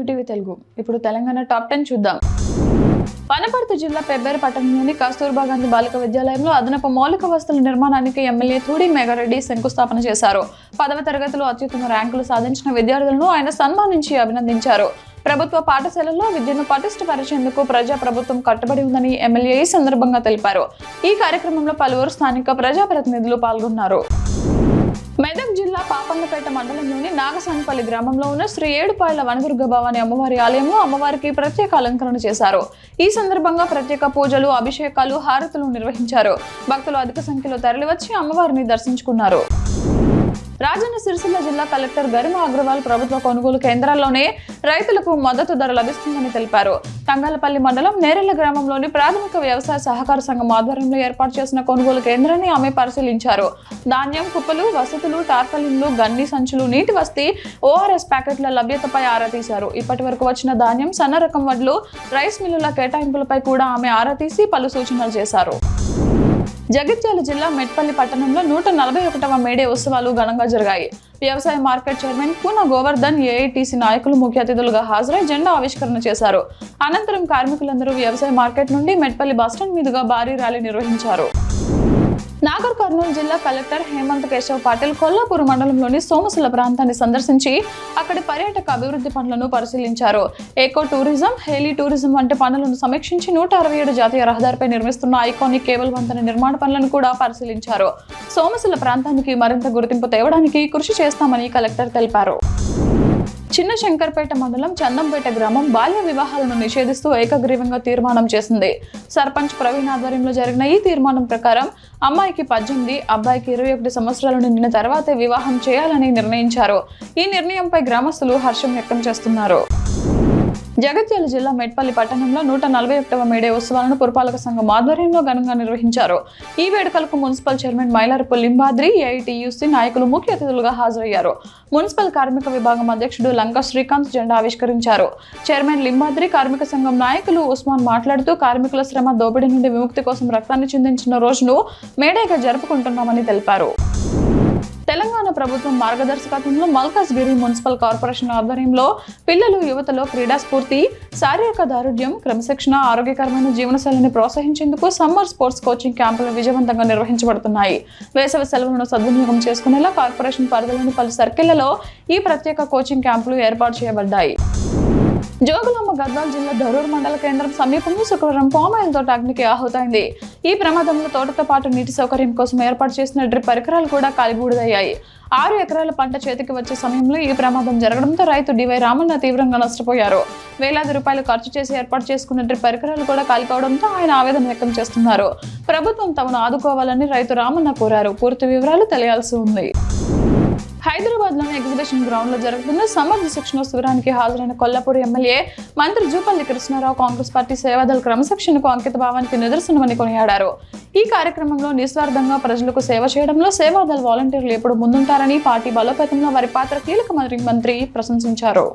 UTV Telugu. ఇప్పుడు Telangana top 10 చూద్దాం. వనపర్తి జిల్లా పెబ్బేరు పట్టణంలోని కస్తూర్బా గాంధీ బాలిక విద్యాలయంలో అదనపు మౌలిక వసతుల నిర్మాణానికి ఎమ్మెల్యే తూడి మేఘారెడ్డి శంకుస్థాపన చేశారు. 10వ తరగతిలో అత్యుత్తమ ర్యాంకులు సాధించిన విద్యార్థులను ఆయన సన్మానించి అభినందించారు. ప్రభుత్వ పాఠశాలల్లో విద్యను పటిష్టపరిచేందుకు ప్రజాప్రభుత్వం కట్టుబడి ఉందని ఎమ్మెల్యే ఈ సందర్భంగా తెలిపారు. ఈ కార్యక్రమంలో పలువురు స్థానిక ప్రజాప్రతినిధులు పాల్గొన్నారు. మెదక్ జిల్లా పాపన్నపేట మండలంలోని నాగసానిపల్లి గ్రామంలో ఉన్న శ్రీ ఏడుపాయల వనదుర్గ భవాని అమ్మవారి ఆలయంలో అమ్మవారికి ప్రత్యేక అలంకరణ చేశారు. ఈ సందర్భంగా ప్రత్యేక పూజలు, అభిషేకాలు, హారతులు నిర్వహించారు. భక్తులు అధిక సంఖ్యలో తరలివచ్చి అమ్మవారిని దర్శించుకున్నారు. రాజన్న సిరిసిల్ల జిల్లా కలెక్టర్ గరిమా అగ్రవాల్ ప్రభుత్వ కొనుగోలు కేంద్రాల్లోనే రైతులకు మద్దతు ధర లభిస్తుందని తెలిపారు. తంగాలపల్లి మండలం నేరెళ్ల గ్రామంలోని ప్రాథమిక వ్యవసాయ సహకార సంఘం ఆధ్వర్యంలో ఏర్పాటు చేసిన కొనుగోలు కేంద్రాన్ని ఆమె పరిశీలించారు. ధాన్యం కుప్పలు, వసతులు, టార్పలిన్లు, గన్ని సంచులు, నీటి వస్తీ, ఓఆర్ఎస్ ప్యాకెట్ల లభ్యతపై ఆరా తీశారు. ఇప్పటి వరకు వచ్చిన ధాన్యం, సన్న రకం వడ్లు, రైస్ మిల్లుల కేటాయింపులపై కూడా ఆమె ఆరా తీసి పలు సూచనలు చేశారు. జగిత్యాల జిల్లా మెట్పల్లి పట్టణంలో 141వ మేడే ఉత్సవాలు ఘనంగా జరిగాయి. వ్యవసాయ market chairman Koona Govardhan, AITC నాయకులు ముఖ్య అతిథులుగా హాజరై జెండా ఆవిష్కరణ చేశారు. అనంతరం కార్మికులందరూ వ్యవసాయ మార్కెట్ నుండి మెట్పల్లి బస్టాండ్ మీదుగా భారీ ర్యాలీ నిర్వహించారు. నాగర్ కర్నూలు జిల్లా కలెక్టర్ హేమంత్ కేశవ్ పాటిల్ కొల్లాపూర్ మండలంలోని సోమసుల ప్రాంతాన్ని సందర్శించి అక్కడి పర్యాటక అభివృద్ధి పనులను పరిశీలించారు. ఎకో టూరిజం, హెలీ టూరిజం వంటి పనులను సమీక్షించి 167 జాతీయ రహదారిపై నిర్మిస్తున్న ఐకానిక్ కేబుల్ వంతెన నిర్మాణ పనులను కూడా పరిశీలించారు. సోమసుల ప్రాంతానికి మరింత గుర్తింపు తేవడానికి కృషి చేస్తామని కలెక్టర్ తెలిపారు. చిన్న శంకర్పేట మండలం చందంపేట గ్రామం బాల్య వివాహాలను నిషేధిస్తూ ఏకగ్రీవంగా తీర్మానం చేసింది. సర్పంచ్ ప్రవీణ్ ఆధ్వర్యంలో జరిగిన ఈ తీర్మానం ప్రకారం అమ్మాయికి 18, అబ్బాయికి 21 సంవత్సరాలు నిండిన తర్వాతే వివాహం చేయాలని నిర్ణయించారు. ఈ నిర్ణయంపై గ్రామస్తులు హర్షం వ్యక్తం చేస్తున్నారు. జగిత్యాల జిల్లా మెట్పల్లి పట్టణంలో 141వ మేడే ఉత్సవాలను పురపాలక సంఘం ఆధ్వర్యంలో ఘనంగా నిర్వహించారు. ఈ వేడుకలకు municipal chairman Mailarapu Limbadri, AITUC నాయకులు ముఖ్య అతిథులుగా హాజరయ్యారు. మున్సిపల్ కార్మిక విభాగం అధ్యక్షుడు లంకా శ్రీకాంత్ జెండా ఆవిష్కరించారు. చైర్మన్ లింబాద్రి, కార్మిక సంఘం నాయకులు ఉస్మాన్ మాట్లాడుతూ కార్మికుల శ్రమ దోపిడీ నుండి విముక్తి కోసం రక్తాన్ని చిందించిన రోజును మేడేగా జరుపుకుంటున్నామని తెలిపారు. తెలంగాణ ప్రభుత్వం మార్గదర్శకత్వంలో మల్కాజ్గిరి మున్సిపల్ కార్పొరేషన్ ఆధ్వర్యంలో పిల్లలు, యువతలో క్రీడా స్ఫూర్తి, శారీరక దారుఢ్యం, క్రమశిక్షణ, ఆరోగ్యకరమైన జీవనశైలిని ప్రోత్సహించేందుకు సమ్మర్ స్పోర్ట్స్ కోచింగ్ క్యాంపులు విజయవంతంగా నిర్వహించబడుతున్నాయి. వేసవి సెలవులను సద్వినియోగం చేసుకునేలా కార్పొరేషన్ పరిధిలోని పలు సర్కిళ్లలో ఈ ప్రత్యేక కోచింగ్ క్యాంపులు ఏర్పాటు చేయబడ్డాయి. జోగులాంబ గద్వాల జిల్లా దరూర్ మండల కేంద్రం సమీపంలో శుక్రవారం పామాయిల్ తోట అగ్నికి ఆహుతైంది. ఈ ప్రమాదంలో తోటతో పాటు నీటి సౌకర్యం కోసం ఏర్పాటు చేసిన డ్రిప్ పరికరాలు కూడా కాలిబూడిదయ్యాయి. 6 ఎకరాల పంట చేతికి వచ్చే సమయంలో ఈ ప్రమాదం జరగడంతో రైతు డివై రామన్న తీవ్రంగా నష్టపోయారు. వేలాది రూపాయలు ఖర్చు చేసి ఏర్పాటు చేసుకున్న డ్రిప్ పరికరాలు కూడా కాలిపోవడంతో ఆయన ఆవేదన వ్యక్తం చేస్తున్నారు. ప్రభుత్వం తమను ఆదుకోవాలని రైతు రామన్న కోరారు. పూర్తి వివరాలు తెలియాల్సి ఉంది. హైదరాబాద్ లోని ఎగ్జిబిషన్ గ్రౌండ్ లో జరుగుతున్న సమర్థ శిక్షణ శిబిరానికి హాజరైన కొల్లాపూర్ ఎమ్మెల్యే మంత్రి జూపల్లి కృష్ణారావు కాంగ్రెస్ పార్టీ సేవాదళ క్రమశిక్షణకు అంకిత భావానికి నిదర్శనమని కొనియాడారు. ఈ కార్యక్రమంలో నిస్వార్థంగా ప్రజలకు సేవ చేయడంలో సేవాదళ వాలంటీర్లు ఎప్పుడు ముందుంటారని, పార్టీ బలోపేతంలో వారి పాత్ర కీలకమని మంత్రి ప్రశంసించారు.